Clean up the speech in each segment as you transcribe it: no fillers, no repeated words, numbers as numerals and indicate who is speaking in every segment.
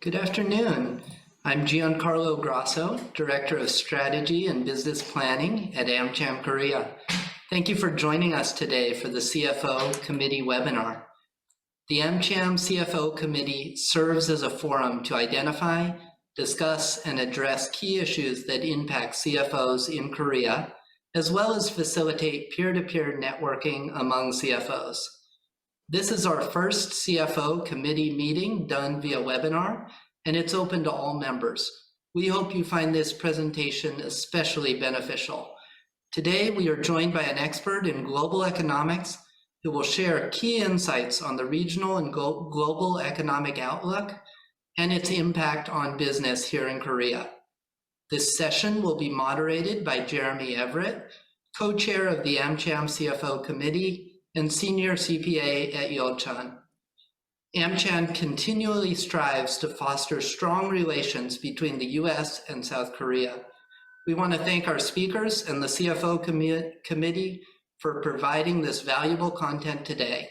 Speaker 1: Good afternoon. I'm Giancarlo Grasso, Director of Strategy and Business Planning at AMCHAM Korea. Thank you for joining us today for the CFO Committee Webinar. The AMCHAM CFO Committee serves as a forum to identify, discuss, and address key issues that impact CFOs in Korea, as well as facilitate peer-to-peer networking among CFOs. This is our first CFO committee meeting done via webinar, and it's open to all members. We hope you find this presentation especially beneficial. Today, we are joined by an expert in global economics who will share key insights on the regional and global economic outlook and its impact on business here in Korea. This session will be moderated by Jeremy Everett, co-chair of the AMCHAM CFO Committee and Senior CPA at Yeocheon. AMCHAM continually strives to foster strong relations between the US and South Korea. We want to thank our speakers and the CFO Committee for providing this valuable content today.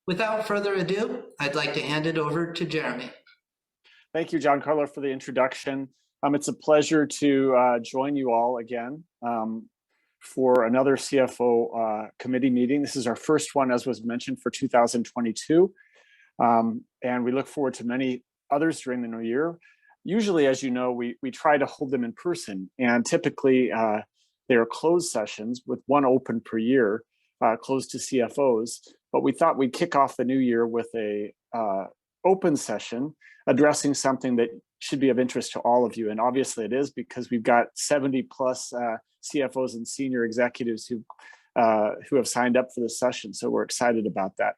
Speaker 1: Without further ado, I'd like to hand it over to Jeremy.
Speaker 2: Thank you, Giancarlo, for the introduction. It's a pleasure to join you all again for another CFO committee meeting. This is our first one, as was mentioned, for 2022. And we look forward to many others during the new year. Usually, as you know, we try to hold them in person, and typically they are closed sessions with one open per year, closed to CFOs. But we thought we'd kick off the new year with a open session addressing something that should be of interest to all of you. And obviously it is, because we've got 70 plus CFOs and senior executives who have signed up for this session. So we're excited about that.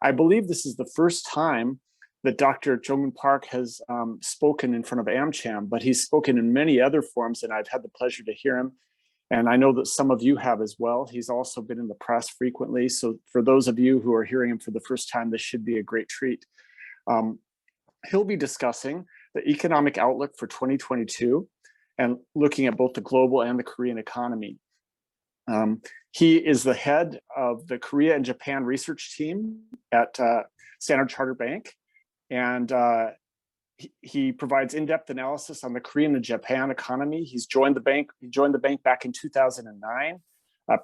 Speaker 2: I believe this is the first time that Dr. Chong Hoon Park has spoken in front of AMCHAM, but he's spoken in many other forums, and I've had the pleasure to hear him. And I know that some of you have as well. He's also been in the press frequently. So for those of you who are hearing him for the first time, this should be a great treat. He'll be discussing the economic outlook for 2022 and looking at both the global and the Korean economy. He is the head of the Korea and Japan research team at Standard Chartered Bank, and he provides in-depth analysis on the Korean and Japan economy. He's joined the bank. He joined the bank back in 2009.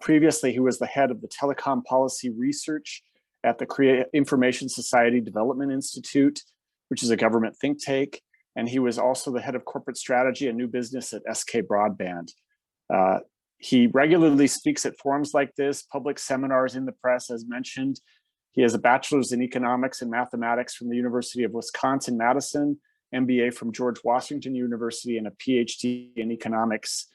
Speaker 2: Previously, he was the head of the telecom policy research at the Korea Information Society Development Institute, which is a government think tank. And he was also the head of corporate strategy and new business at SK Broadband. He regularly speaks at forums like this, public seminars, in the press, as mentioned. He has a bachelor's in economics and mathematics from the University of Wisconsin-Madison, MBA from George Washington University, and a PhD in economics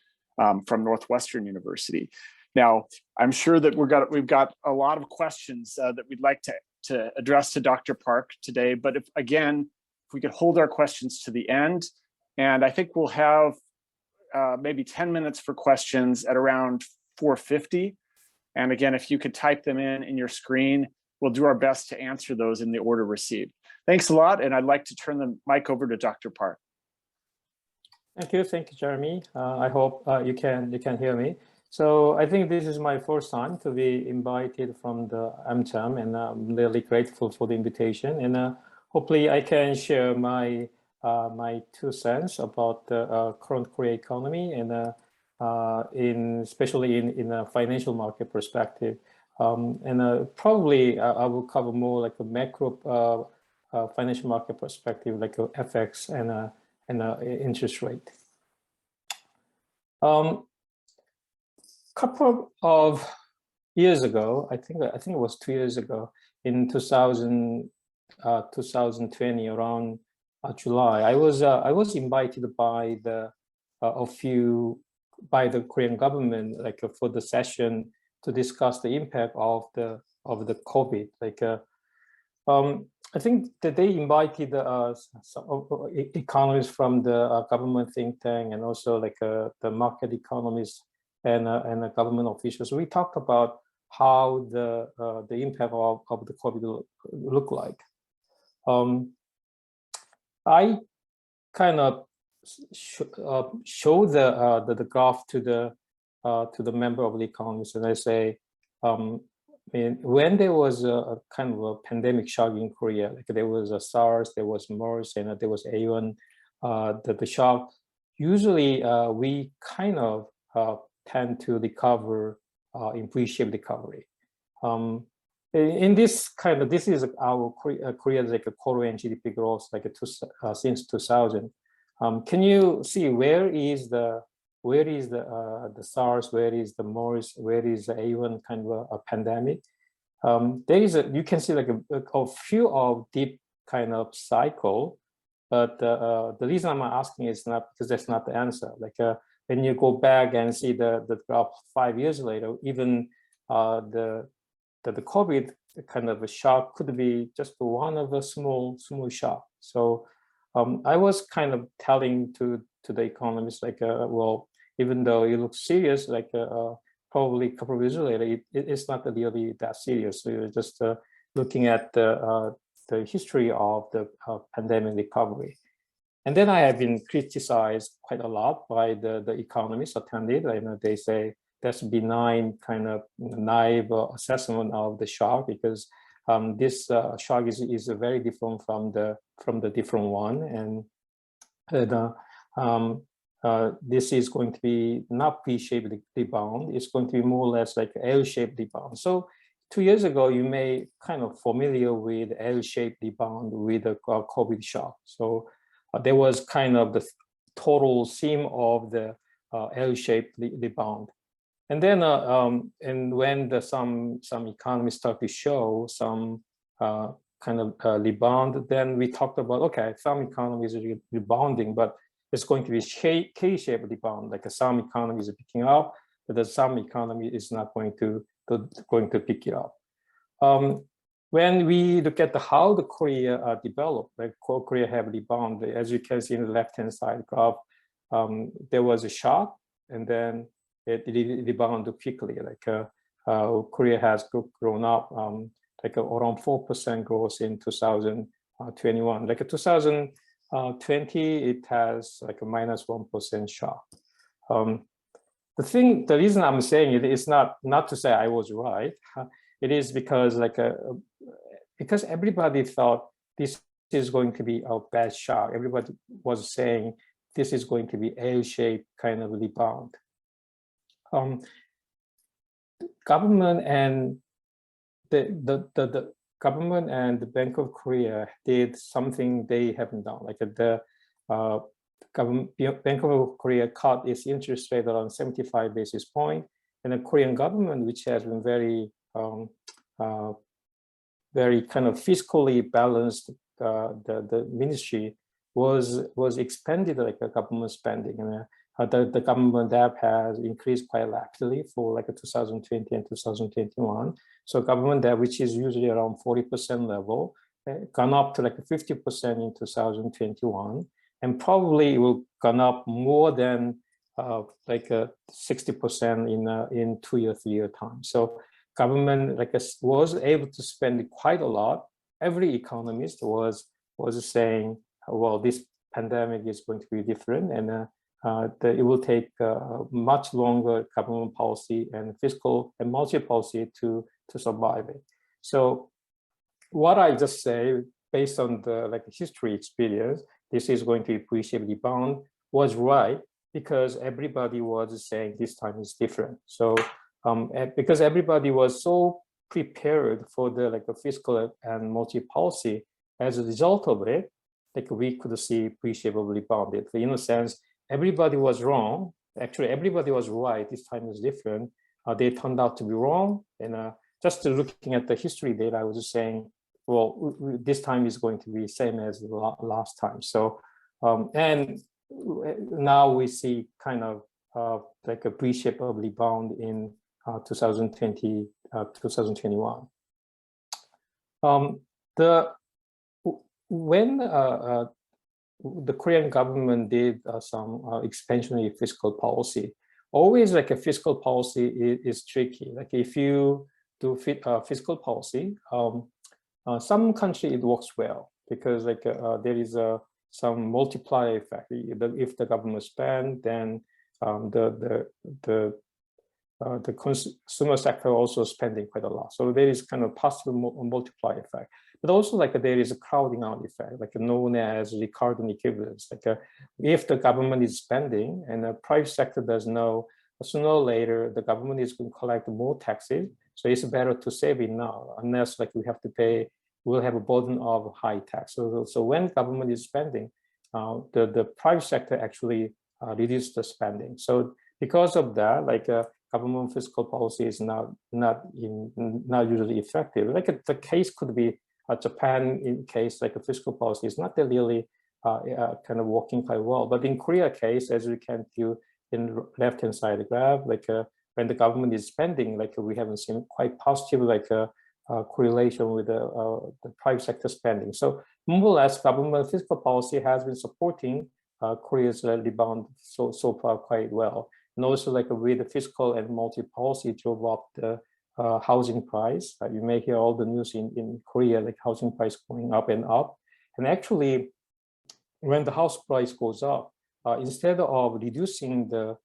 Speaker 2: from Northwestern University. Now, I'm sure that we've got a lot of questions that we'd like to address to Dr. Park today, but if we could hold our questions to the end, and I think we'll have maybe 10 minutes for questions at around 4:50. And again, if you could type them in your screen, we'll do our best to answer those in the order received. Thanks a lot, and I'd like to turn the mic over to Dr. Park.
Speaker 3: Thank you, Jeremy. I hope you can hear me. So I think this is my first time to be invited from the AMCHAM, and I'm really grateful for the invitation. And hopefully I can share my 2 cents about the current Korea economy, and especially in a financial market perspective. And probably I will cover more like a macro financial market perspective, like a FX and interest rate. Couple of years ago, I think it was 2 years ago, in 2020, around July, I was invited by the Korean government, like for the session to discuss the impact of the COVID. Like I think that they invited some economists from the government think tank, and also like the market economists and the government officials. We talked about how the impact of the COVID look like. I kind of show the graph to the member of the economists, and I say, mean, when there was a kind of a pandemic shock in Korea, like there was a SARS, there was MERS, and there was A1, the shock, usually we kind of tend to recover in V-shaped recovery. In this kind of, this is our Korea's like a Korean GDP growth like since 2000. Can you see where is the SARS, where is the MERS, where is the A1 kind of a pandemic? There is you can see like a few of deep kind of cycle, but the reason I'm asking is not because that's not the answer. Like when you go back and see the graph 5 years later, even the COVID kind of a shock could be just one of a small shock. So I was kind of telling to the economists like, well, even though it looks serious, like probably a couple of years later, it's not really that serious. So you're just looking at the history of the pandemic recovery. And then I have been criticized quite a lot by the economists attended. You know, they say that's benign kind of naive assessment of the shock because this shock is very different from the different one, and this is going to be not V-shaped rebound. It's going to be more or less like L-shaped rebound. So 2 years ago, you may kind of familiar with L-shaped rebound with the COVID shock. So there was kind of the total theme of the L-shaped rebound. And then, and when some economists start to show some kind of rebound, then we talked about, okay, some economies are rebounding, but it's going to be K-shaped rebound. Like some economies are picking up, but some economy is not going to pick it up. When we look at how the Korea developed, like Korea have rebound, as you can see in the left-hand side graph, there was a shock, and then it rebounded quickly. Like Korea has grown up like around 4% growth in 2021. Like 2020, it has like a -1% shock. The reason I'm saying it is not to say I was right. It is because because everybody thought this is going to be a bad shock. Everybody was saying this is going to be L-shaped kind of rebound. Government and the government and the Bank of Korea did something they haven't done. Like the Bank of Korea cut its interest rate around 75 basis points, and the Korean government, which has been very kind of fiscally balanced, the ministry was expanded like a government spending, and the government debt has increased quite rapidly for like 2020 and 2021. So government debt, which is usually around 40% level, gone up to like 50% in 2021, and probably will gone up more than like 60% in 2 year, 3 year time. So government was able to spend quite a lot. Every economist was saying, well, this pandemic is going to be different, and it will take much longer government policy and fiscal and monetary policy to survive it. So what I just say, based on the history experience, this is going to be V-shaped rebound, was right, because everybody was saying this time is different. So because everybody was so prepared for the fiscal and monetary policy, as a result of it, we could see V-shaped rebound. In a sense, everybody was wrong. Actually, everybody was right. This time is different. They turned out to be wrong. And just looking at the history data, I was just saying, well, this time is going to be same as the last time. So, and now we see kind of like a V-shaped rebound in 2020, 2021. When the Korean government did some expansionary fiscal policy, always like a fiscal policy is tricky. Like if you do fiscal policy, some country it works well because there is some multiplier effect. If the government spend, then the the consumer sector also spending quite a lot. So there is kind of positive multiplier effect. But also like there is a crowding out effect, like known as Ricardian equivalence. Like if the government is spending and the private sector does know, sooner or later the government is going to collect more taxes. So it's better to save it now, unless like we have to pay, we'll have a burden of high tax. So when government is spending, the private sector actually reduce the spending. So because of that, like government fiscal policy is not usually effective. Like the case could be Japan in case, like a fiscal policy is not really kind of working quite well. But in Korea case, as we can view in left-hand side of the graph, like when the government is spending, like we haven't seen quite positive like correlation with the private sector spending. So more or less, government fiscal policy has been supporting Korea's rebound so far quite well. And also like with the fiscal and multi-policy drove up the housing price. You may hear all the news in Korea, like housing price going up and up. And actually, when the house price goes up, instead of reducing the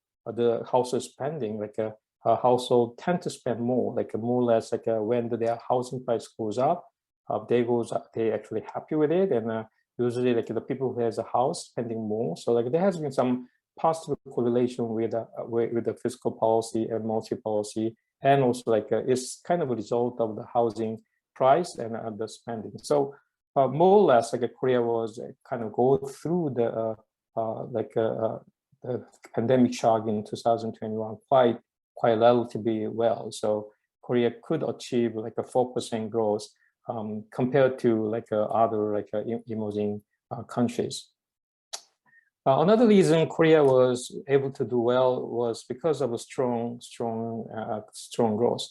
Speaker 3: household spending, like a household tend to spend more, like more or less like when their housing price goes up, they actually happy with it, and usually like the people who has a house spending more. So like there has been some positive correlation with the fiscal policy and multi-policy, and also like it's kind of a result of the housing price and the spending. So more or less like Korea was kind of go through the pandemic shock in 2021 quite relatively well. So Korea could achieve like a 4% growth compared to like other like emerging countries. Another reason Korea was able to do well was because of a strong growth.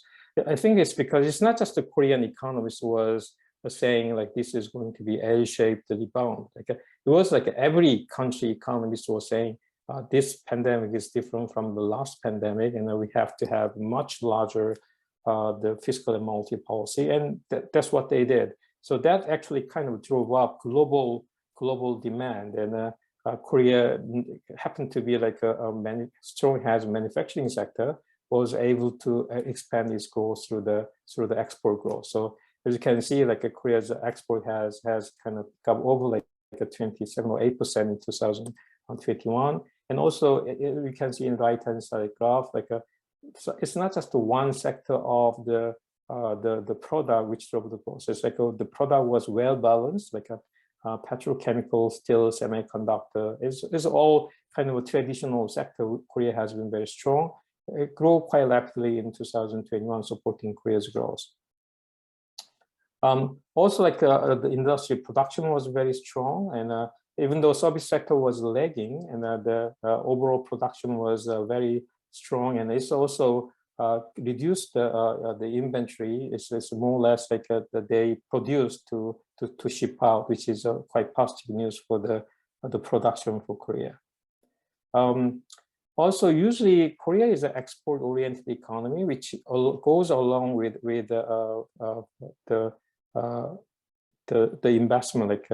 Speaker 3: I think it's because it's not just the Korean economists was saying like this is going to be L-shaped rebound. Like it was like every country economists were saying this pandemic is different from the last pandemic, and we have to have much larger the fiscal and multi-policy, and that's what they did. So that actually kind of drove up global demand, and Korea happened to be like strong has manufacturing sector, was able to expand its growth through the export growth. So as you can see, like Korea's export has kind of come over like a 27 or 8% in 2021, and also we can see in right-hand side graph like so it's not just the one sector of the product which drove the growth. It's like the product was well balanced, like petrochemical, steel, semiconductor. It's all kind of a traditional sector. Korea has been very strong. It grew quite rapidly in 2021, supporting Korea's growth. Also, like the industry production was very strong, and even though service sector was lagging, and the overall production was very strong, and it's also reduced the inventory. It's more or less like that they produced to ship out, which is quite positive news for the production for Korea. Also, usually Korea is an export-oriented economy, which goes along with the investment. Like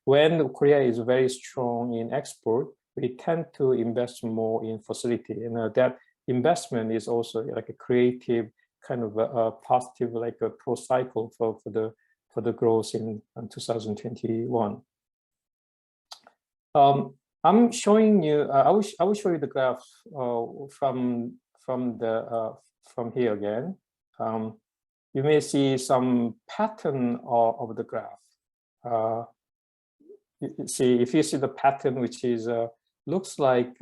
Speaker 3: when Korea is very strong in export, we tend to invest more in facility, and that investment is also like a creative kind of a positive, like a pro cycle for the growth in 2021. I'm showing you. I will show you the graph from here again. You may see some pattern of the graph. If you see the pattern, which is looks like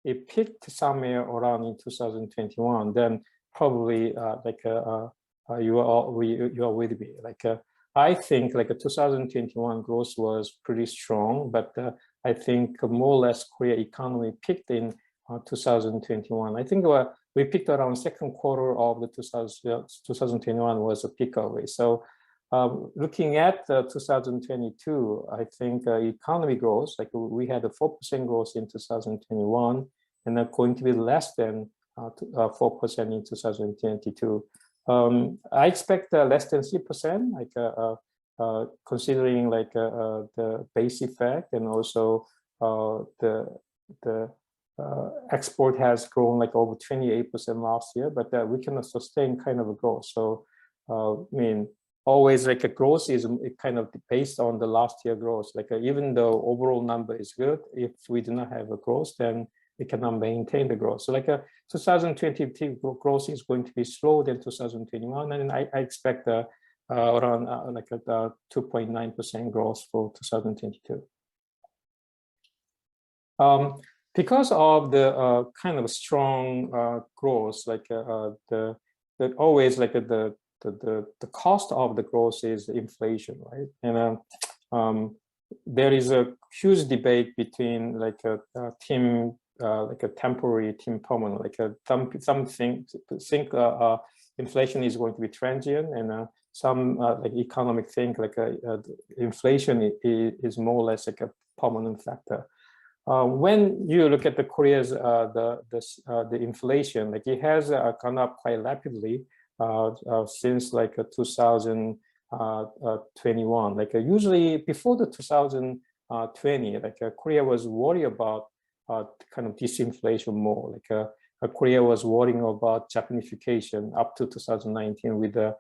Speaker 3: it peaked somewhere around in 2021, then probably you are with me. Like I think like 2021 growth was pretty strong, but I think more or less Korea economy peaked in 2021. I think we peaked around second quarter of the 2021 was a peak already. So looking at 2022, I think economy growth, like we had a 4% growth in 2021, and they're going to be less than 4% in 2022. I expect less than 3%, like considering like the base effect, and also the export has grown like over 28% last year, but we cannot sustain kind of a growth. So I mean, always like a growth is kind of based on the last year growth. Like even though overall number is good, if we do not have a growth, then we cannot maintain the growth. So like 2022 growth is going to be slower than 2021, and I expect around like a 2.9% growth for 2022. Because of the kind of strong growth, like the always like the cost of the growth is inflation, right? And there is a huge debate between like a team, like a temporary, team permanent. Like some think inflation is going to be transient, and some like economic think like inflation is more or less like a permanent factor. When you look at the Korea's the inflation, like it has gone up quite rapidly since like 2021. Like usually before the 2020, like Korea was worried about kind of disinflation more. Like Korea was worrying about Japanification up to 2019 with the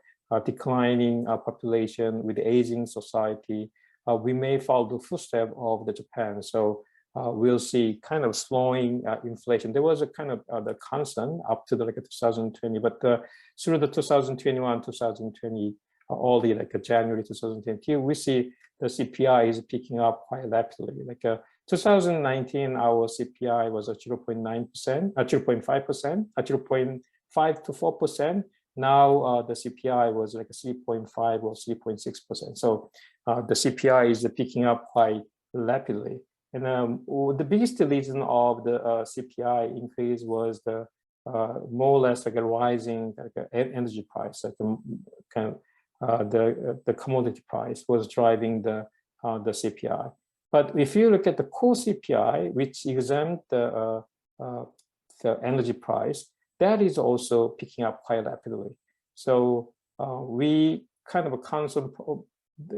Speaker 3: declining population, with the aging society. We may follow the footstep of the Japan. So we'll see kind of slowing inflation. There was a kind of the constant up to the like 2020, but through the 2021, 2020, early like January 2022, we see the CPI is picking up quite rapidly. Like 2019, our CPI was at 0.9%, 0.5%, 0.5 to 4%. Now the CPI was like 3.5 or 3.6%. So the CPI is picking up quite rapidly. And the biggest reason of the CPI increase was the more or less like a rising like energy price, like kind of the commodity price was driving the CPI. But if you look at the core CPI, which exempt the energy price, that is also picking up quite rapidly. So we kind of concern.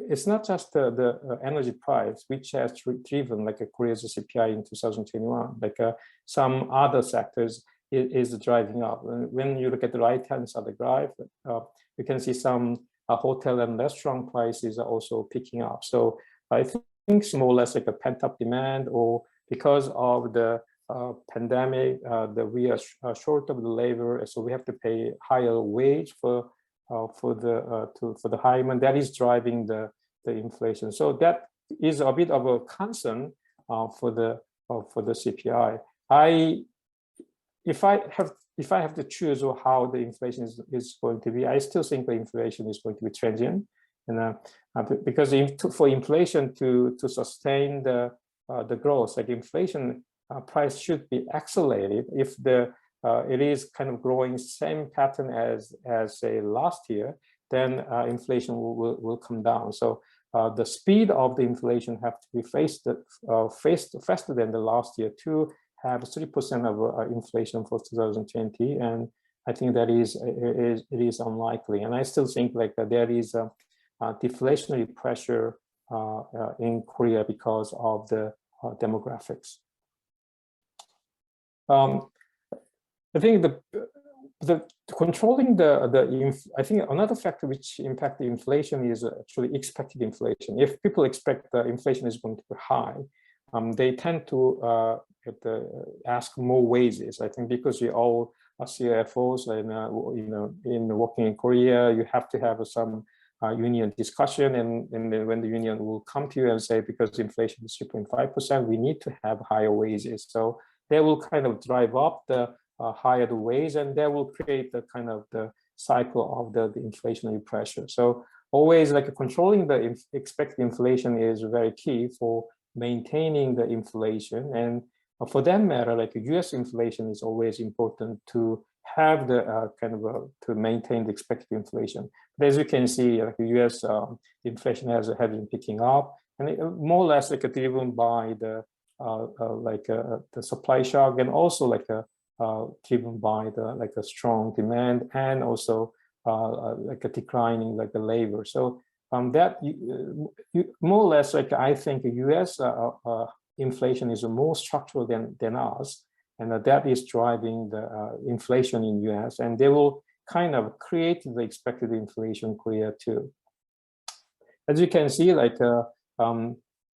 Speaker 3: It's not just the energy price, which has driven like a Korea's CPI in 2021, like some other sectors is driving up. And when you look at the right-hand side of the graph, you can see some hotel and restaurant prices are also picking up. So I think it's more or less like a pent-up demand, or because of the pandemic, that we are short of the labor, so we have to pay higher wage for the hireman. That is driving the inflation. So that is a bit of a concern for the CPI. If I have to choose how the inflation is going to be, I still think the inflation is going to be transient, and because for inflation to sustain the growth, like inflation price should be accelerated. If it is kind of growing same pattern as say last year, then inflation will come down. So the speed of the inflation have to be faced faster than the last year to have 3% of inflation for 2020, and I think that it is unlikely. And I still think like there is a deflationary pressure in Korea because of the demographics. I think the controlling I think another factor which impact the inflation is actually expected inflation. If people expect the inflation is going to be high, they tend to ask more wages. I think because we all are CFOs and in working in Korea, you have to have some union discussion, and then when the union will come to you and say, because inflation is 3.5%, we need to have higher wages. So they will kind of drive up the higher the wage, and that will create the kind of the cycle of the inflationary pressure. So always like controlling the expected inflation is very key for maintaining the inflation. And for that matter, like US inflation is always important to have the to maintain the expected inflation. But as you can see, like the US inflation has been picking up, and more or less like driven by the supply shock, and also like driven by the strong demand, and also like a declining like the labor. So that more or less like I think US inflation is more structural than us, and that is driving the inflation in US, and they will kind of create the expected inflation in Korea too. As you can see, like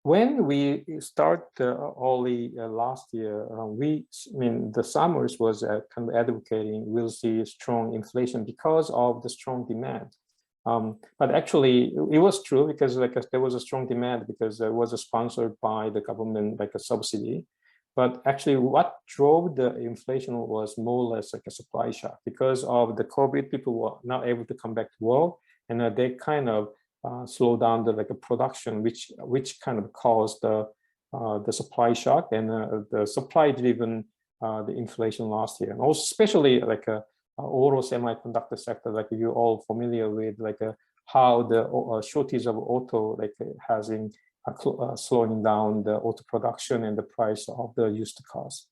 Speaker 3: when we start early last year, the summers was kind of advocating we'll see strong inflation because of the strong demand. But actually, it was true because there was a strong demand because it was sponsored by the government, like a subsidy. But actually, what drove the inflation was more or less like a supply shock because of the COVID. People were not able to come back to work, and they kind of slow down the production, which kind of caused the supply shock and the supply-driven the inflation last year, and also especially like auto semiconductor sector, like you're all familiar with, like how the shortage of auto has in slowing down the auto production and the price of the used cars.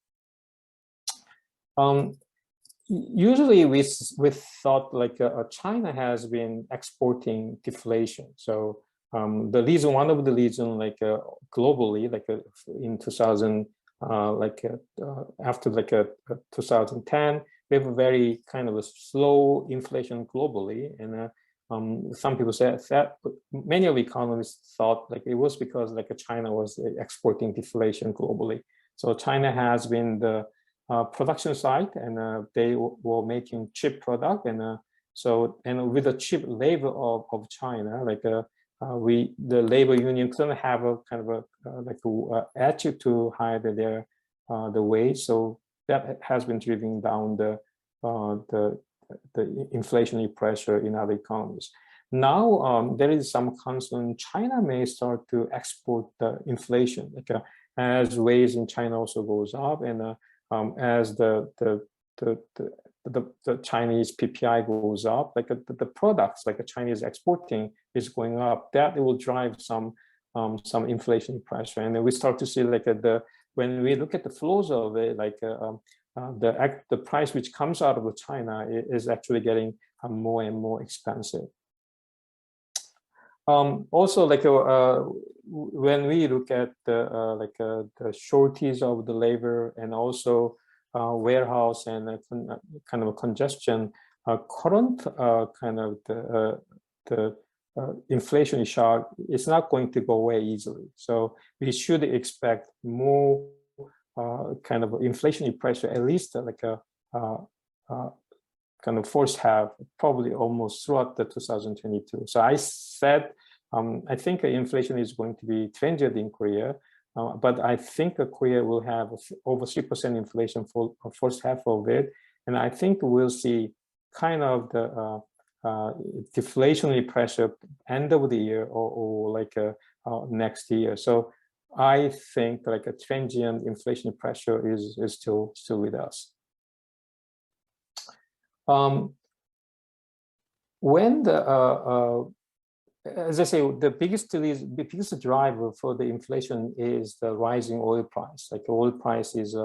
Speaker 3: Usually we thought like China has been exporting deflation. So the reason, one of the reasons, like globally, like in 2000, after 2010, we have a very kind of a slow inflation globally, and some people said that many of economists thought like it was because like China was exporting deflation globally. So China has been the production side, and they were making cheap product, and and with the cheap labor of China, like the labor union couldn't have a kind of a attitude to hire their the wage, so that has been driving down the inflationary pressure in other economies. Now there is some concern China may start to export the inflation, like as wage in China also goes up, and as the Chinese PPI goes up, like the products like the Chinese exporting is going up, that it will drive some inflation pressure. And then we start to see like when we look at the flows of it, like the price which comes out of China is actually getting more and more expensive. Also, like when we look at the shortage of the labor and also warehouse and kind of a congestion, current kind of the inflation shock is not going to go away easily. So we should expect more kind of inflationary pressure, at least like a kind of first half, probably almost throughout the 2022. So I said, I think inflation is going to be transient in Korea, but I think Korea will have over 3% inflation for the first half of it. And I think we'll see kind of the deflationary pressure end of the year or like next year. So I think like a transient inflation pressure is still with us. When as I say, the biggest driver for the inflation is the rising oil price. Like oil price is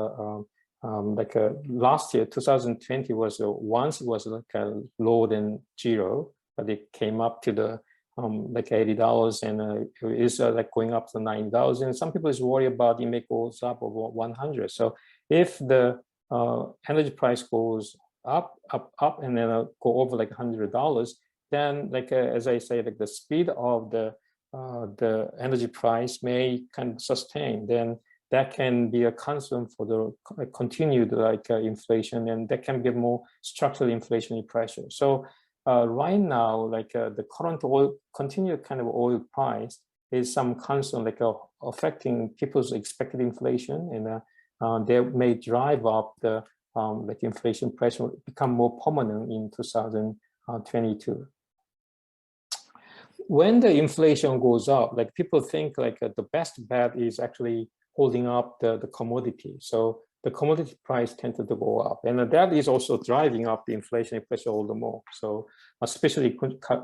Speaker 3: last year, 2020 was once it was like lower than zero, but it came up to the like $80, and it is like going up to $9,000. Some people is worried about it may go up over 100. So if the energy price goes up, and then go over like $100, then like as I say, like the speed of the energy price may kind of sustain. Then that can be a concern for the continued like inflation, and that can give more structural inflationary pressure. So right now, like the current continued kind of oil price is some concern, like affecting people's expected inflation, and they may drive up the like inflation pressure become more permanent in 2022. When the inflation goes up, like people think like the best bet is actually holding up the commodity. So the commodity price tended to go up, and that is also driving up the inflationary pressure all the more. So especially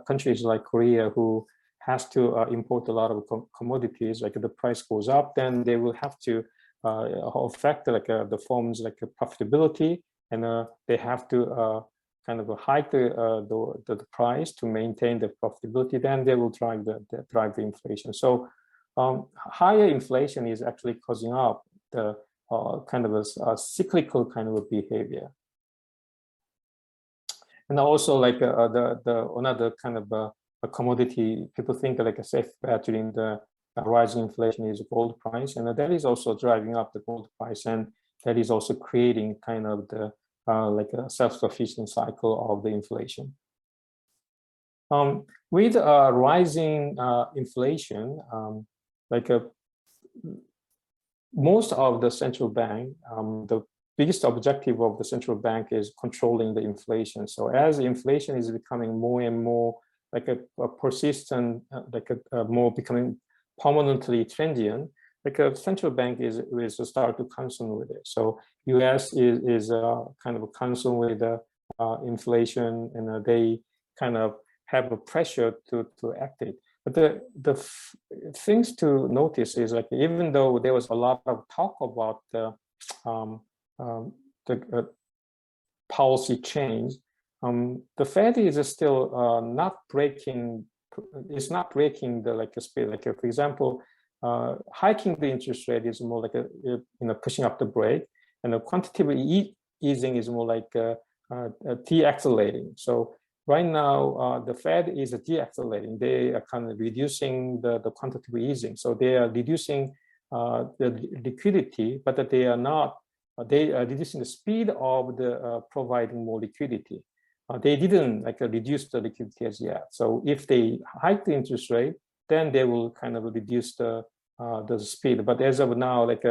Speaker 3: countries like Korea, who has to import a lot of commodities, like the price goes up, then they will have to affect like the firm's like profitability, and they have to kind of hike the price to maintain the profitability. Then they will drive the inflation. So higher inflation is actually causing up the kind of a cyclical kind of a behavior. And also like the another kind of a commodity, people think like a safe bet during the rising inflation is gold price, and that is also driving up the gold price, and that is also creating kind of the like a self-sufficient cycle of the inflation. With rising inflation, most of the central bank, the biggest objective of the central bank is controlling the inflation. So as inflation is becoming more and more like a persistent, more becoming permanently transient, like a central bank is start to concern with it. So U.S. is kind of concerned with inflation, and they kind of have a pressure to act it. But the things to notice is like, even though there was a lot of talk about the policy change, the Fed is still not breaking. It's not breaking the like a speed. Like for example, hiking the interest rate is more like pushing up the brake, and the quantitative easing is more like de-accelerating. So right now, the Fed is de-accelerating. They are kind of reducing the quantitative easing. So they are reducing the liquidity, but that they are not. They are reducing the speed of the providing more liquidity. They didn't like reduce the liquidity as yet. So if they hike the interest rate, then they will kind of reduce the speed. But as of now, like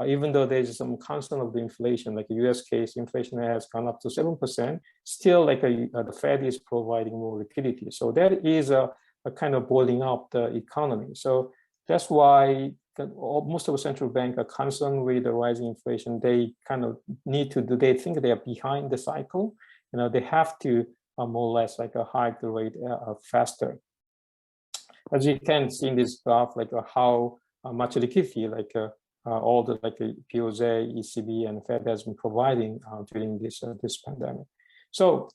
Speaker 3: even though there's some concern of the inflation, like the U.S. case, inflation has gone up to 7%. Still, like the Fed is providing more liquidity. So that is a kind of boiling up the economy. So that's why most of the central banks are concerned with the rising inflation. They kind of need to do. They think they are behind the cycle. You know, they have to more or less like hike the rate faster. As you can see in this graph, like how much liquidity, like all the like POJ, ECB, and Fed has been providing during this pandemic. So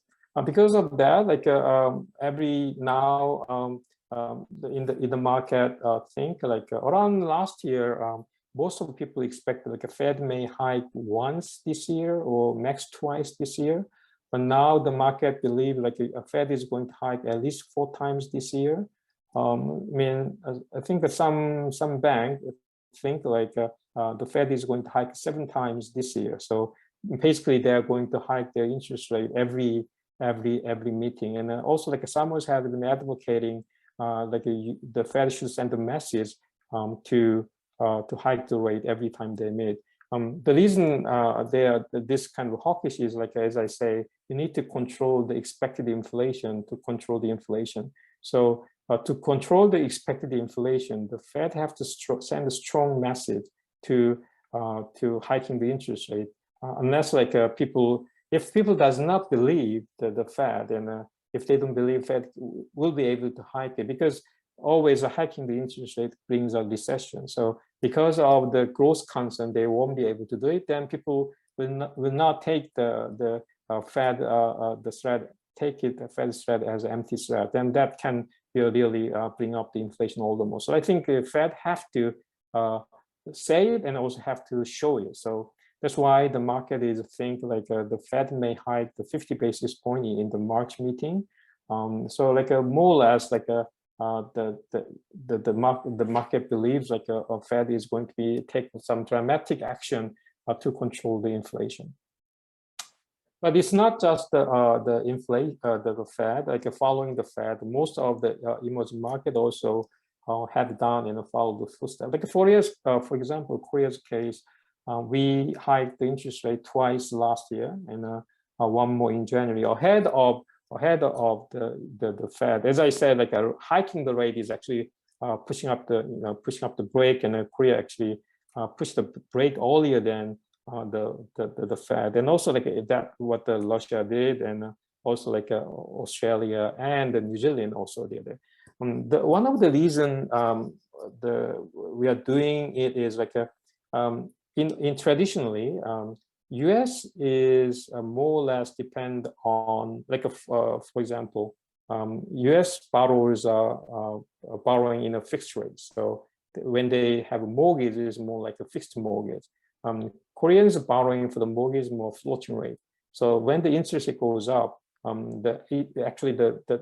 Speaker 3: because of that, like every now in the market think like around last year, most of the people expect like a Fed may hike once this year or max twice this year. But now the market believe like a Fed is going to hike at least 4 times this year. I mean, I think that some bank think like the Fed is going to hike 7 times this year. So basically, they are going to hike their interest rate every meeting. And also, like some have been advocating like the Fed should send a message to hike the rate every time they meet. The reason they are this kind of hawkish is like, as I say, you need to control the expected inflation to control the inflation. So to control the expected inflation, the Fed have to send a strong message to hiking the interest rate. Unless like if people does not believe the Fed, and if they don't believe Fed will be able to hike it, because always hiking the interest rate brings a recession. So because of the growth concern, they won't be able to do it. Then people will not take the Fed the threat, take it the Fed threat as an empty threat, and that can really bring up the inflation all the more. So I think the Fed have to say it and also have to show it. So that's why the market is think like the Fed may hike the 50 basis point in the March meeting. So like more or less like the market believes like a Fed is going to be taking some dramatic action to control the inflation. But it's not just the Fed. Like following the Fed, most of the emerging market also have done and followed the footsteps. Like for example, Korea's case, we hiked the interest rate twice last year, and one more in January, ahead of the Fed. As I said, like hiking the rate is actually pushing up the brake, and Korea actually pushed the brake earlier than the Fed. And also like that what Russia did, and also like Australia and New Zealand also did it. One of the reason we are doing it is like in traditionally U.S. is more or less depend on like for example, U.S. borrowers are borrowing in a fixed rate. So when they have a mortgage, it is more like a fixed mortgage. Koreans are borrowing for the mortgage more floating rate. So when the interest rate goes up, the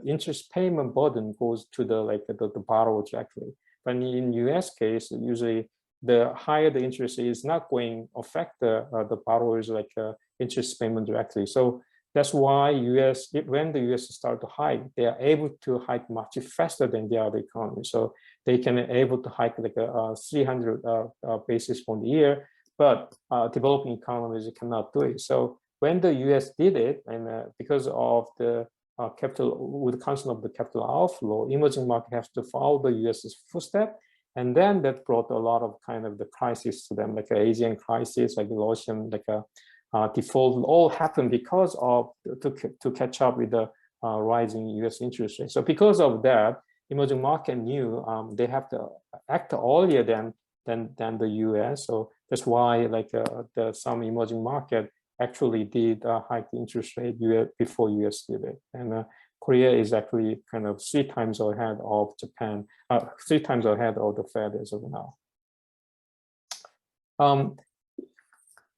Speaker 3: interest payment burden goes to the borrowers actually. But in US case, usually the higher the interest rate is not going to affect the borrowers interest payment directly. So that's why when the US start to hike, they are able to hike much faster than the other economies. So they can able to hike 300 basis point a year, but developing economies cannot do it. So when the US did it, and because of the with the concern of the capital outflow, emerging market has to follow the US's footstep, and then that brought a lot of kind of the crisis to them, like an Asian crisis, like Russian, default, all happened because of to catch up with the rising US interest rate. So because of that, emerging market knew they have to act earlier than the US. So that's why some emerging market actually did hike the interest rate before US did it. And Korea is actually kind of 3 times ahead of Japan, 3 times ahead of the Fed as of now.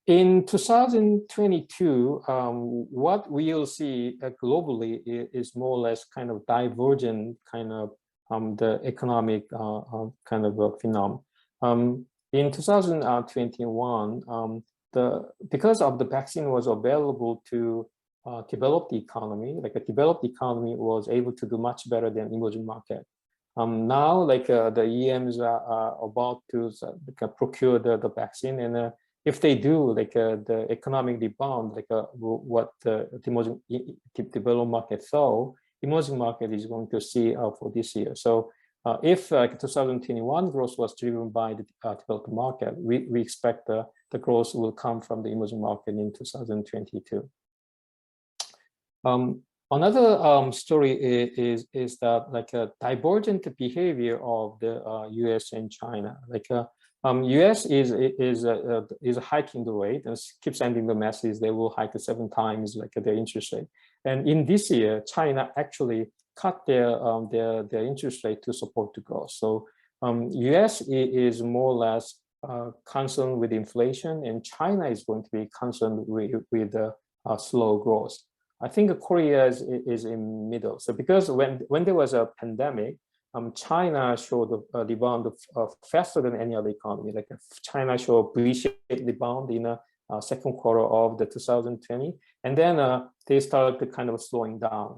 Speaker 3: In 2022, what we'll see globally is more or less kind of divergent kind of the economic kind of phenomenon. In 2021, because of the vaccine was available to developed economy, like a developed economy was able to do much better than emerging market. Now, the EMs are about to procure the vaccine, and if they do, the economic rebound, what the emerging developed market saw, emerging market is going to see for this year. So if 2021 growth was driven by the developed market, we expect the growth will come from the emerging market in 2022. Another story is that a divergent behavior of the US and China. US is hiking the rate and keeps sending the message they will hike 7 times their interest rate. And in this year, China actually cut their interest rate to support the growth. So US is more or less concerned with inflation, and China is going to be concerned with slow growth. I think Korea is in middle. So because when there was a pandemic, China showed a rebound faster than any other economy. China showed a V-shaped rebound in the second quarter of the 2020, and then they started kind of slowing down.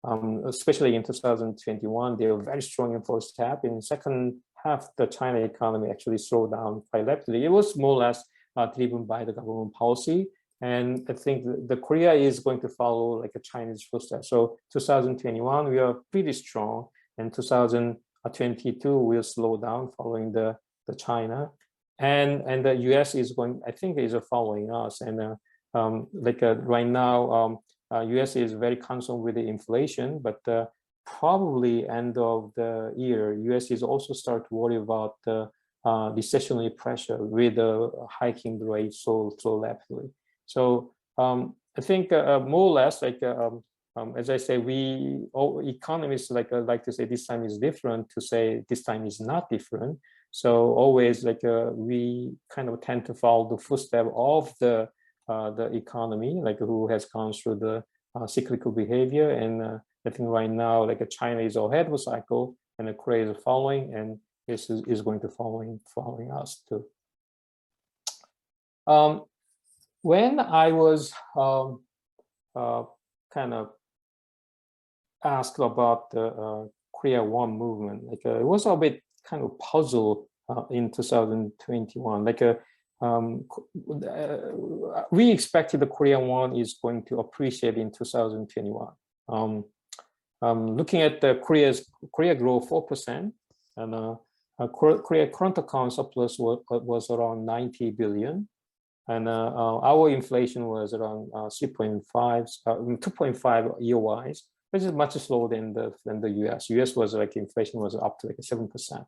Speaker 3: And especially in 2021, they were very strong in first half. In the second half, the China economy actually slowed down quite rapidly. It was more or less driven by the government policy. And I think the Korea is going to follow a Chinese footstep. So 2021, we are pretty strong, and 2022 will slow down following the China, and the US is going, I think, is following us. And right now, US is very concerned with the inflation, but probably end of the year, US is also start to worry about the recessionary pressure with hiking the rate so rapidly. So I think more or less, as I say, all economists like to say this time is different, to say this time is not different. So always we kind of tend to follow the footstep of the economy, who has gone through the cyclical behavior. And I think right now, China is ahead of cycle, and Korea is following, and this is going to following us too. When I was kind of asked about the Korea One movement, it was a bit kind of puzzled in 2021. We expected the Korea One is going to appreciate in 2021. Looking at the Korea grew 4%, and Korea current account surplus was around 90 billion. And our inflation was around 2.5 year-wise, which is much slower than the US. US was inflation was up to 7%.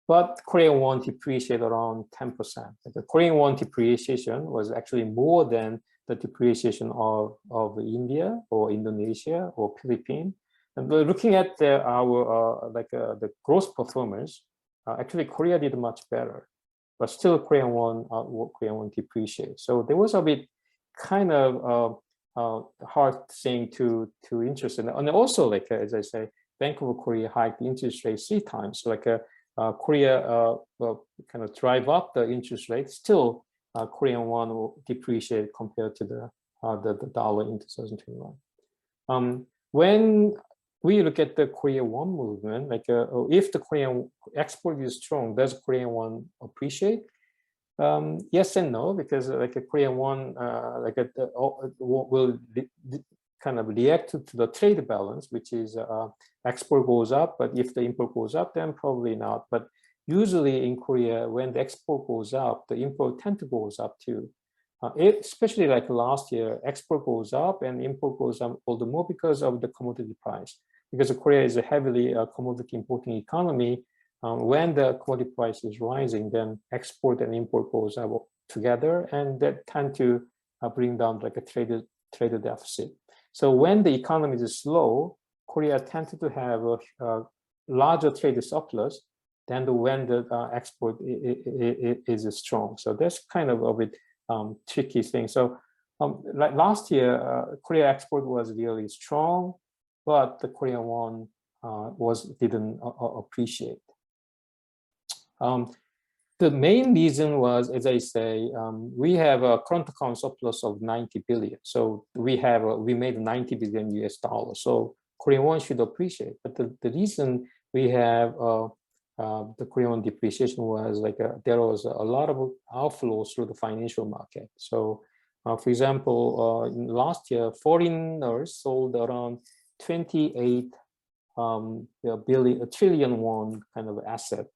Speaker 3: But Korean won depreciated around 10%. The Korean won depreciation was actually more than the depreciation of India or Indonesia or Philippines. And looking at our the growth performance, actually Korea did much better. but still Korean won depreciate. So there was a bit kind of hard thing to interest in. And also, like as I say, Bank of Korea hiked the interest rate 3 times. So like Korea kind of drive up the interest rate. Still, Korean won will depreciate compared to the dollar in 2021. When we look at the Korea won movement, like if the Korean export is strong, does Korean won appreciate? Yes and no, because like a Korean won will kind of react to the trade balance, which is export goes up, but if the import goes up, then probably not. But usually in Korea, when the export goes up, the import tend to goes up too. Especially like last year, export goes up and import goes up all the more because of the commodity price. Because Korea is a heavily commodity importing economy, when the commodity price is rising, then export and import goes up together, and that tend to bring down like a trade deficit. So when the economy is slow, Korea tends to have a larger trade surplus than when the export is strong. So that's kind of a bit tricky thing. So like last year, Korea export was really strong, but the Korean won didn't appreciate. The main reason was, as I say, we have a current account surplus of 90 billion. So we made 90 billion US dollars. So Korean won should appreciate. But the reason we have the Korean won depreciation was like there was a lot of outflows through the financial market. So for example, last year, foreigners sold around 28 trillion won kind of asset.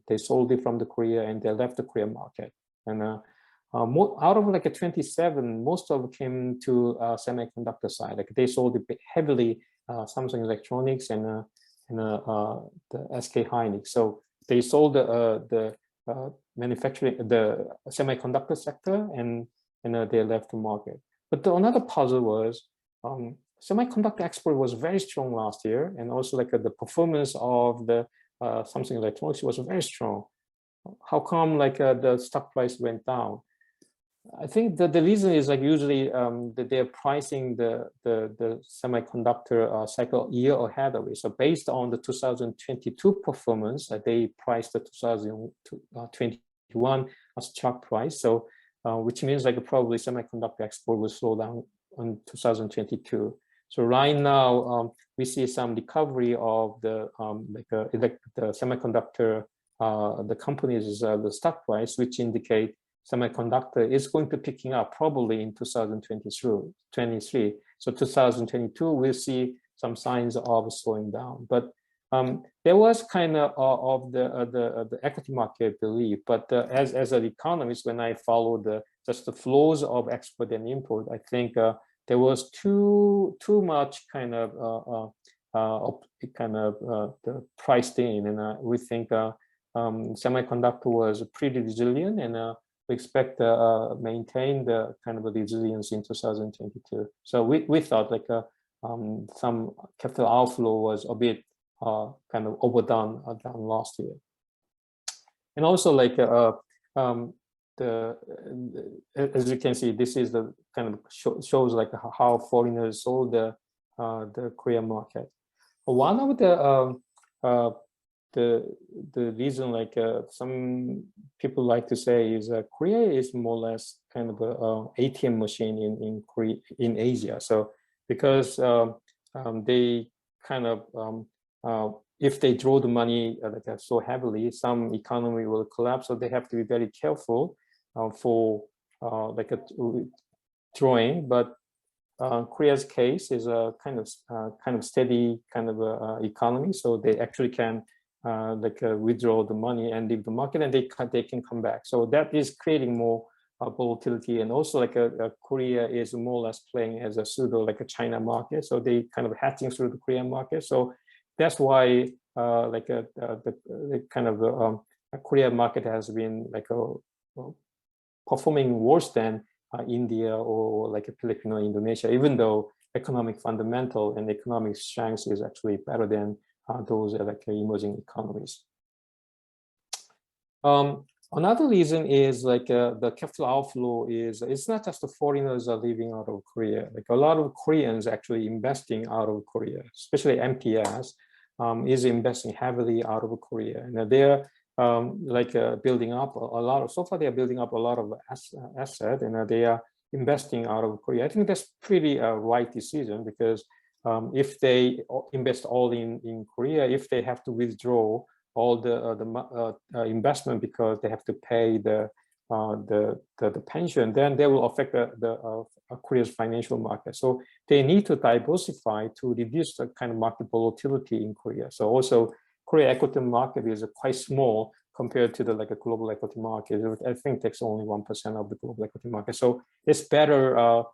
Speaker 3: They sold it from the Korea and they left the Korean market. And out of like a 27, most of it came to semiconductor side. Like they sold it heavily Samsung Electronics and the SK Hynix. So they sold the manufacturing, the semiconductor sector, and they left the market. But another puzzle was semiconductor export was very strong last year, and also like the performance of the Samsung Electronics was very strong. How come like the stock price went down? I think that the reason is like usually that they're pricing the semiconductor cycle year ahead of it. So based on the 2022 performance, they priced the 2021 stock price. So which means like probably semiconductor export will slow down in 2022. So right now we see some recovery of the semiconductor the companies the stock price, which indicate semiconductor is going to picking up probably in 2023. So 2022 we'll see some signs of slowing down. But there was kind of the equity market belief. But as an economist, when I follow just the flows of export and import, I think there was too much kind of the priced in, and we think semiconductor was pretty resilient, and we expect maintain the kind of resilience in 2022. So we thought like some capital outflow was a bit kind of overdone down last year. And also like as you can see, this is the kind of shows like how foreigners sold the Korean market. One of the reason like some people like to say is Korea is more or less kind of a ATM machine in Asia. So because they kind of if they draw the money like so heavily, some economy will collapse. So they have to be very careful for like a drawing. But Korea's case is a kind of steady kind of economy. So they actually can withdraw the money and leave the market, and they can come back. So that is creating more volatility. And also like Korea is more or less playing as a pseudo like a China market. So they kind of hatching through the Korean market. So that's why the kind of Korean market has been like performing worse than India or like a Filipino, Indonesia, even though economic fundamental and economic strength is actually better than those like emerging economies. Another reason is like the capital outflow is, it's not just the foreigners are leaving out of Korea. Like a lot of Koreans actually investing out of Korea, especially MPS is investing heavily out of Korea. And they're building up a lot of, so far they're building up a lot of asset, and they are investing out of Korea. I think that's pretty right decision, because if they invest all in Korea, if they have to withdraw all the investment because they have to pay the pension, then they will affect the Korea's financial market. So they need to diversify to reduce the kind of market volatility in Korea. So also Korea equity market is quite small compared to the a global equity market. I think takes only 1% of the global equity market. So it's better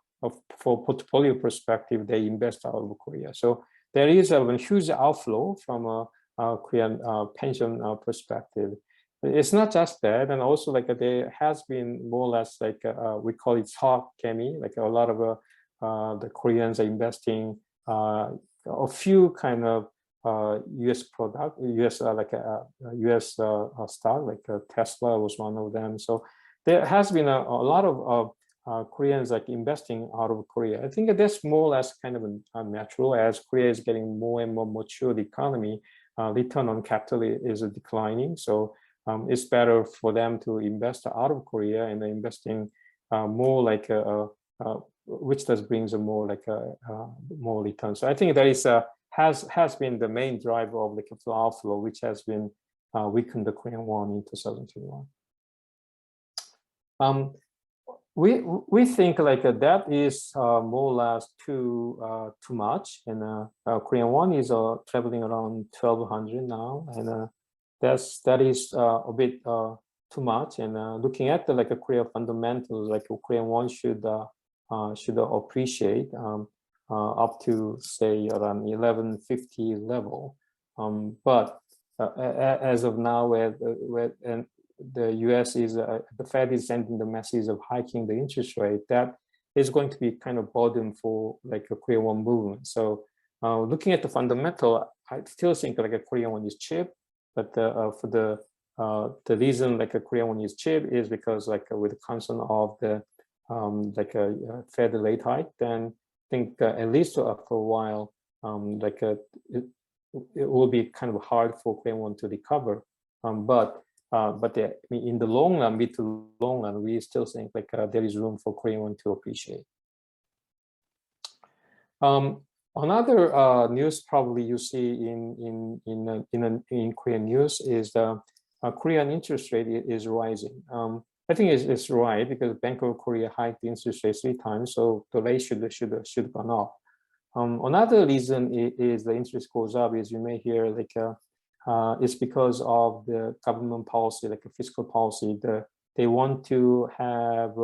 Speaker 3: for portfolio perspective, they invest out of Korea. So there is a huge outflow from a Korean pension perspective. It's not just that, and also there has been more or less we call it hard chemi, like a lot of the Koreans are investing a few kind of US product, US US stock, like Tesla was one of them. So there has been a lot of Koreans investing out of Korea. I think that's more or less kind of natural as Korea is getting more and more mature economy. Return on capital is declining, so it's better for them to invest out of Korea and investing more which does brings a more more return. So I think that is has been the main driver of the capital outflow, which has been weakened the Korean won in 2021. We think that is more or less too much, and Korean won is traveling around 1,200 now, and that is a bit too much. And looking at the Korea fundamentals, Korean won should appreciate up to say around 1150 level, but as of now, and the US is, the Fed is sending the message of hiking the interest rate, that is going to be kind of burden for a Korean won movement. So looking at the fundamental, I still think a Korean won is cheap, but for the reason a Korean won is cheap is because with the concern of the Fed rate hike, then I think at least for a while, it will be kind of hard for Korean won to recover. But in the long run, mid to long run, we still think there is room for Korean won to appreciate. Another news probably you see in Korean news is the Korean interest rate is rising. I think it's right because Bank of Korea hiked the interest rate 3 times, so the rate should gone up. Another reason is the interest goes up is you may hear it's because of the government policy, a fiscal policy. They want to have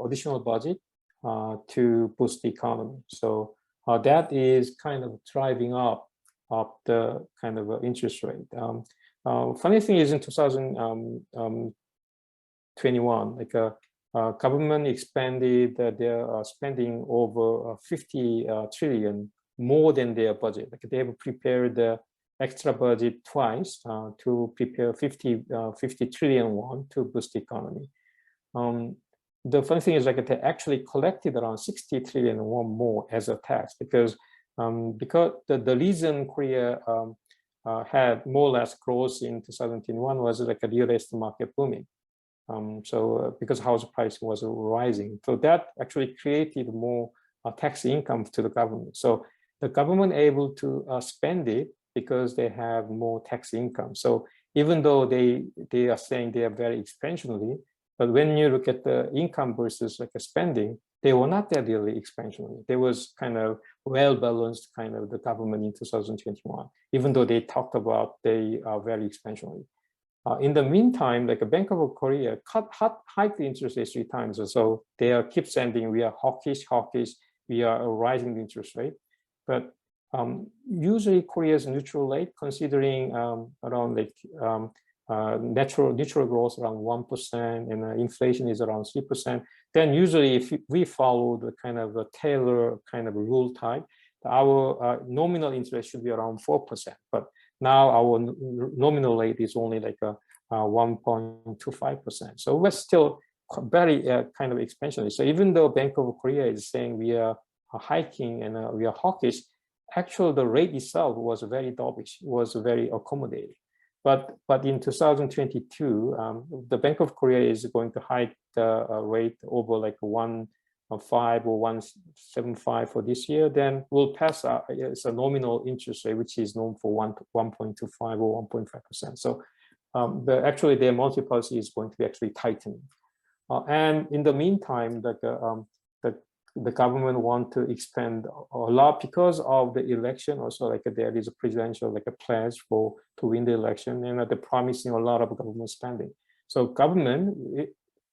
Speaker 3: additional budget to boost the economy. So that is kind of driving up the kind of interest rate. Funny thing is in 2021, government expanded their spending over 50 trillion more than their budget. They have prepared the extra budget twice to prepare 50 trillion won to boost the economy. The funny thing is they actually collected around 60 trillion won more as a tax, because the reason Korea had more or less growth in 2021 was a real estate market booming. So because house price was rising, so that actually created more tax income to the government. So the government able to spend it because they have more tax income. So even though they are saying they are very expansionary, but when you look at the income versus a spending, they were not that really expansionary. They was kind of well-balanced kind of the government in 2021, even though they talked about they are very expansionary. In the meantime, a Bank of Korea hiked the interest rate 3 times, so they keep saying we are hawkish, we are rising the interest rate. But usually Korea's neutral rate, considering around neutral growth around 1% and inflation is around 3%, then usually if we follow the kind of a Taylor kind of rule type, our nominal interest should be around 4%. But now our nominal rate is only 1.25%. So we're still very kind of expansionary. So even though Bank of Korea is saying we are hiking and we are hawkish, actually the rate itself was very dovish, was very accommodating. But in 2022, the Bank of Korea is going to hike the rate over like 1.5 or 1.75 for this year. Then we'll pass it's a nominal interest rate, which is known for 1.25 or 1.5%. So actually their monetary policy is going to be actually tightening. And in the meantime, the government want to expand a lot because of the election. Also, like there is a presidential like a pledge to win the election, and they're promising a lot of government spending. So government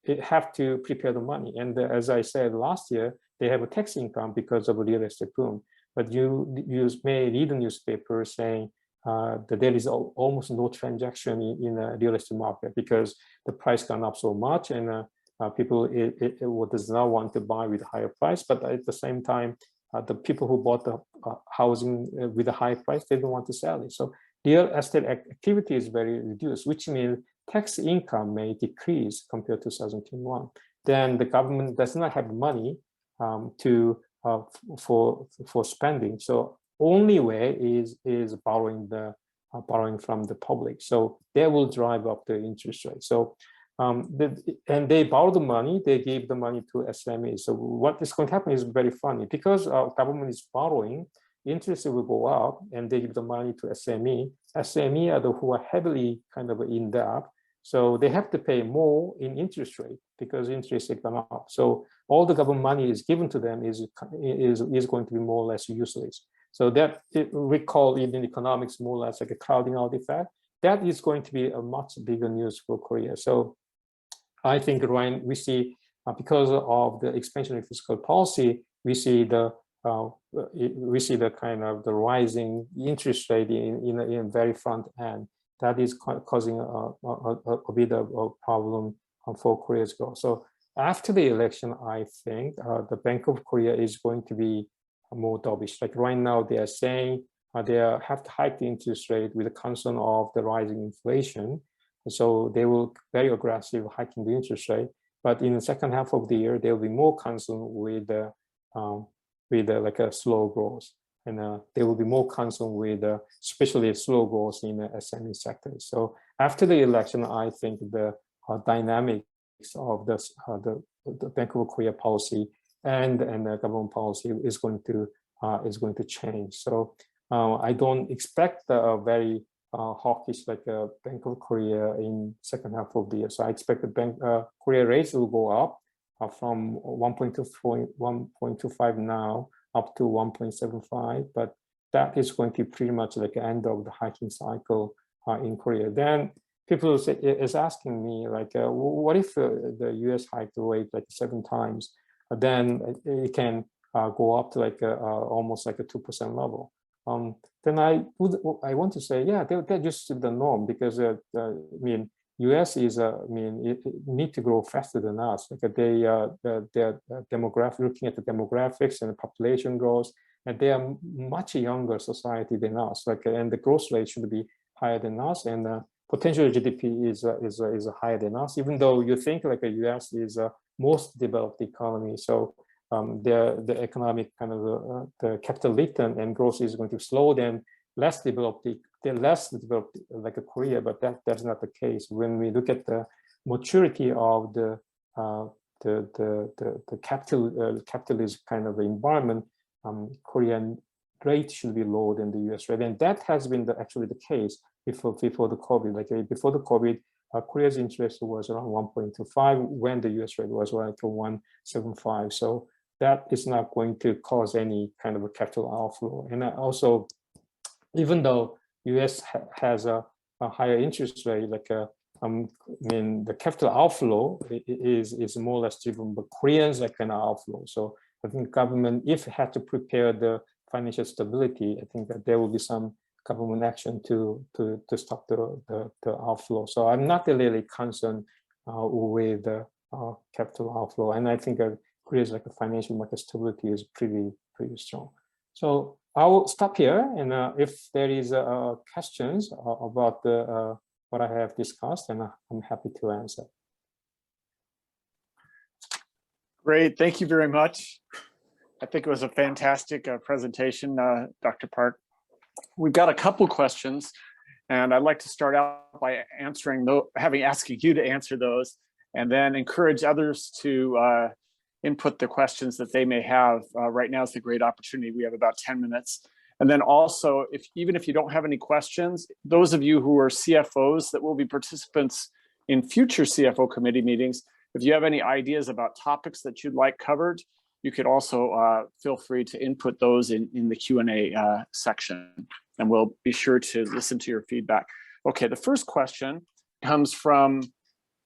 Speaker 3: it have to prepare the money. And as I said last year, they have a tax income because of a real estate boom. But you may read a newspaper saying that there is almost no transaction in the real estate market because the price gone up so much, and people does not want to buy with a higher price. But at the same time, the people who bought the housing with a high price, they don't want to sell it. So real estate activity is very reduced, which means tax income may decrease compared to 2021. Then the government does not have money for spending. So only way is borrowing from the public. So that will drive up the interest rate. So and they borrow the money, they give the money to SMEs. So what is going to happen is very funny because our government is borrowing, interest will go up, and they give the money to SME. SME are the who are heavily kind of in debt, so they have to pay more in interest rate because interest rate gone up. So all the government money is given to them is going to be more or less useless. So that we call it in economics more or less like a crowding out effect. That is going to be a much bigger news for Korea. So I think Ryan, we see because of the expansionary fiscal policy, we see the kind of the rising interest rate in very front end. That is causing a bit of a problem for Korea's growth. So after the election, I think the Bank of Korea is going to be more dovish. Like right now, they are saying they have to hike the interest rate with the concern of the rising inflation. So they will very aggressive hiking the interest rate. But in the second half of the year, they will be more concerned with like a slow growth, and they will be more concerned with especially slow growth in the SME sector. So after the election, I think the dynamics of the Bank of Korea policy and the government policy is going to change. So I don't expect a very hawkish like a Bank of Korea in second half of the year. So I expect the Bank Korea rates will go up from 1.25 now up to 1.75, but that is going to be pretty much like the end of the hiking cycle in Korea. Then people is asking me like, what if the US hiked the rate like 7 times? Then it can go up to like almost like a 2% level. Then I want to say, yeah, that used to be the norm because I mean, US is it need to grow faster than us. Like they're demographic, looking at the demographics and the population growth, and they are much younger society than us. Like and the growth rate should be higher than us, and potential GDP is higher than us. Even though you think like the US is most developed economy, so the economic kind of the capital return and growth is going to slow than less developed. They're less developed like a Korea, but that's not the case. When we look at the maturity of the capitalist kind of environment, Korean rate should be lower than the US rate, and that has been actually the case before the COVID. Like before the COVID, Korea's interest was around 1.25 when the US rate was like 1.75. So that is not going to cause any kind of a capital outflow. And also, even though US has a higher interest rate, like I mean, the capital outflow is more or less driven by Koreans like an outflow. So I think government, if it had to prepare the financial stability, I think that there will be some government action to stop the outflow. So I'm not really concerned with the capital outflow, and I think Korea's like a financial market stability is pretty strong. So I will stop here, and if there is questions about the what I have discussed, and I'm happy to answer.
Speaker 2: Great, thank you very much. I think it was a fantastic presentation, Dr. Park. We've got a couple questions, and I'd like to start out by asking you to answer those, and then encourage others to input the questions that they may have. Right now is a great opportunity. We have about 10 minutes. And then also, even if you don't have any questions, those of you who are CFOs that will be participants in future CFO committee meetings, if you have any ideas about topics that you'd like covered, you could also feel free to input those in the Q&A section, and we'll be sure to listen to your feedback. Okay, the first question comes from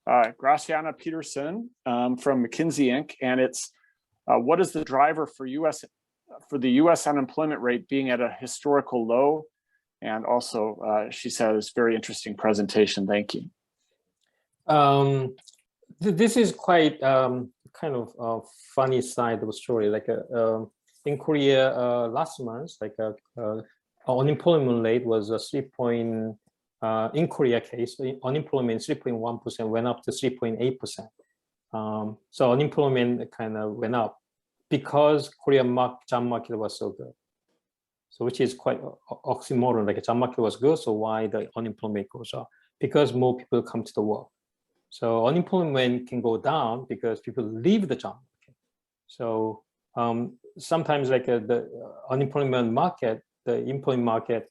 Speaker 2: Graciana Peterson from McKinsey Inc. And it's, what is the driver for the US unemployment rate being at a historical low? And also, she says, very interesting presentation, thank you.
Speaker 3: This is quite kind of a funny side of the story. Like in Korea last month, like unemployment rate was in Korea case, unemployment 3.1% went up to 3.8%. So unemployment kind of went up because Korean job market was so good. So which is quite oxymoron, like a job market was good, so why the unemployment goes up? Because more people come to the work. So unemployment can go down because people leave the job market. So sometimes like the unemployment market, the employment market,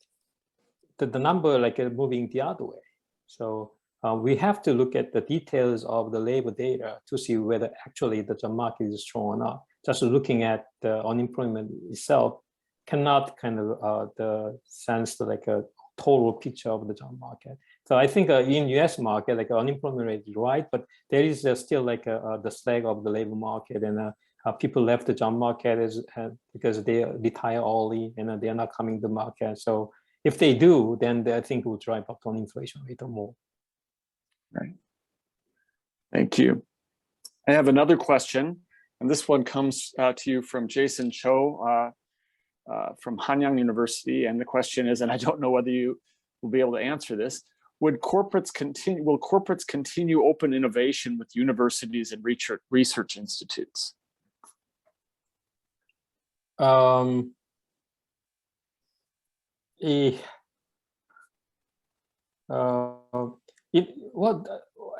Speaker 3: the number like moving the other way. So we have to look at the details of the labor data to see whether actually the job market is strong or not. Just looking at the unemployment itself cannot kind of the sense like a total picture of the job market. So I think in US market, like unemployment rate is right, but there is still like the slag of the labor market, and people left the job market because they retire early and they are not coming to the market. So if they do, then I think it will drive up on inflation rate or more.
Speaker 2: Right. Thank you. I have another question, and this one comes to you from Jason Cho from Hanyang University. And the question is, and I don't know whether you will be able to answer this, will corporates continue open innovation with universities and research institutes?
Speaker 3: I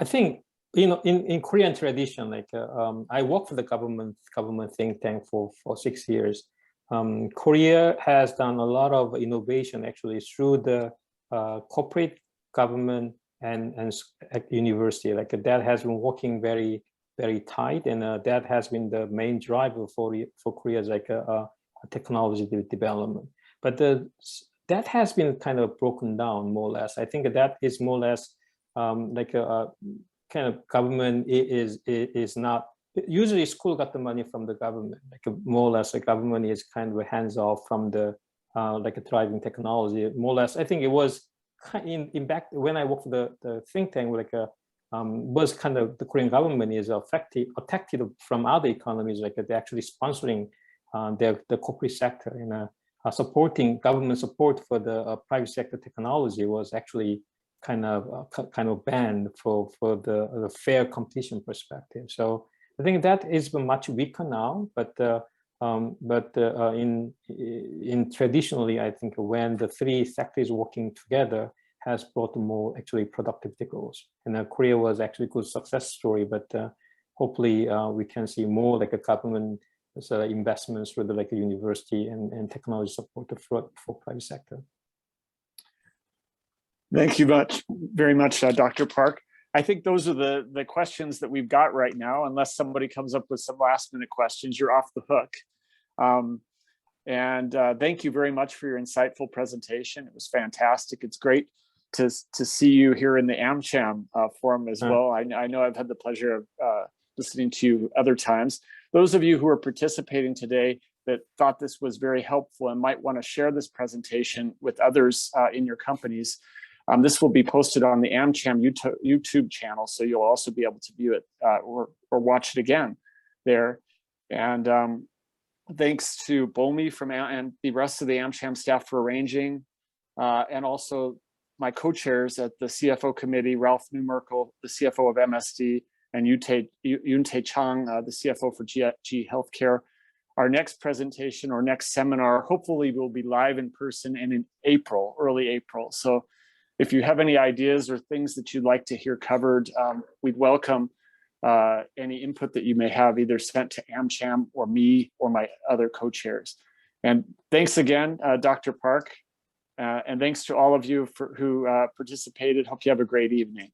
Speaker 3: think in Korean tradition, like I worked for the government think tank for 6 years. Korea has done a lot of innovation actually through the corporate, government, and university. Like that has been working very, very tight, and that has been the main driver for Korea's like a technology development. But that has been kind of broken down more or less. I think that is more or less like a kind of government is not. Usually school got the money from the government, like more or less the government is kind of hands off from the like a thriving technology, more or less. I think it was in back when I worked for the think tank, like was kind of the Korean government is affected from other economies, like they're actually sponsoring the corporate sector, and supporting government support for the private sector technology was actually kind of banned for the fair competition perspective. So I think that is much weaker now, but in traditionally, I think when the three sectors working together has brought more actually productivity growth. And Korea was actually a good success story, but hopefully we can see more like a government investments through the like a university and technology support for private sector.
Speaker 2: Thank you very much, Dr. Park. I think those are the questions that we've got right now. Unless somebody comes up with some last minute questions, you're off the hook. Thank you very much for your insightful presentation. It was fantastic. It's great to see you here in the AMCHAM forum as well. I know I've had the pleasure of listening to you other times. Those of you who are participating today that thought this was very helpful and might want to share this presentation with others in your companies, this will be posted on the AMCHAM YouTube channel, so you'll also be able to view it or watch it again there. And thanks to Bomi and the rest of the AMCHAM staff for arranging, and also my co-chairs at the CFO committee, Ralf Neumerkel, the CFO of MSD, and Yuntae Chang, the CFO for GE Healthcare. Our next presentation or next seminar, hopefully will be live in person and in April, early April. So if you have any ideas or things that you'd like to hear covered, we'd welcome any input that you may have either sent to AMCHAM or me or my other co-chairs. And thanks again, Dr. Park. And thanks to all of you who participated. Hope you have a great evening.